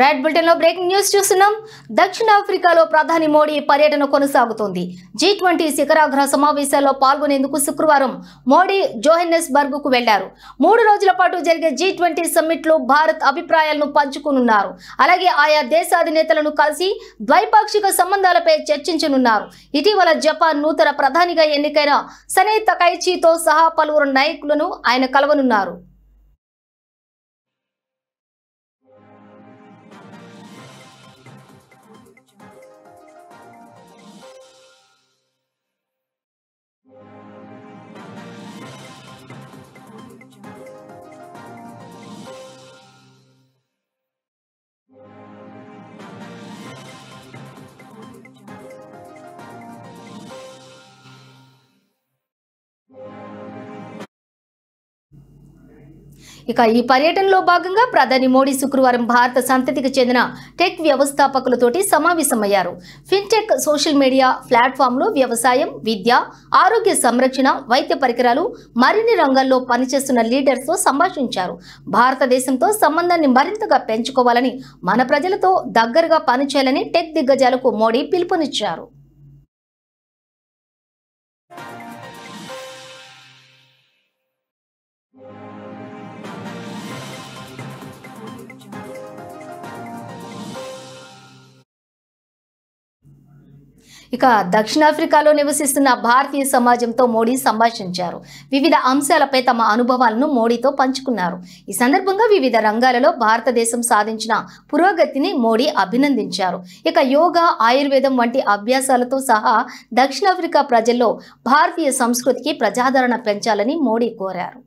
Right bulletin లో breaking news చూస్తున్నాం. దక్షిణాఫ్రికాలో ప్రధాని మోడీ పర్యటన కొనసాగుతోంది. G20 శిఖరాగ్ర సమావేశాల్లో పాల్గొనేందుకు శుక్రవారం మోడీ జోహెన్నెస్బర్గ్ కు వెళ్లారు. 3 రోజుల పాటు జరిగే G20 సమ్మిట్ లో భారత్ అభిప్రాయాలను పంచుకోనున్నారు. అలాగే ఆయా దేశాధినేతలను కలిసి ద్వైపాక్షిక సంబంధాలపై చర్చించనున్నారు. ఇటీవల జపాన్ నూతన ప్రధానిగా ఎన్నికైన సనే తకైచితో సహా పలువురు నాయకులను ఆయన కలవనున్నారు. ఇక ఈ పర్యటనలో భాగంగా ప్రధాని మోడీ శుక్రవారం భారత సంతతికి చెందిన టెక్ వ్యవస్థాపకులతోటి సమావేశమయ్యారు. ఫిన్టెక్, సోషల్ మీడియా ప్లాట్ఫామ్లు, వ్యవసాయం, విద్య, ఆరోగ్య సంరక్షణ, వైద్య పరికరాలు, మరిన్ని రంగాల్లో పనిచేస్తున్న లీడర్స్తో సంభాషించారు. భారతదేశంతో సంబంధాన్ని మరింతగా పెంచుకోవాలని, మన ప్రజలతో దగ్గరగా పనిచేయాలని టెక్ దిగ్గజాలకు మోడీ పిలుపునిచ్చారు. ఇక దక్షిణాఫ్రికాలో నివసిస్తున్న భారతీయ సమాజంతో మోడీ సంభాషించారు. వివిధ అంశాలపై తమ అనుభవాలను మోడీతో పంచుకున్నారు. ఈ సందర్భంగా వివిధ రంగాలలో భారతదేశం సాధించిన పురోగతిని మోడీ అభినందించారు. ఇక యోగా, ఆయుర్వేదం వంటి అభ్యాసాలతో సహా దక్షిణాఫ్రికా ప్రజల్లో భారతీయ సంస్కృతికి ప్రజాదరణ పెంచాలని మోడీ కోరారు.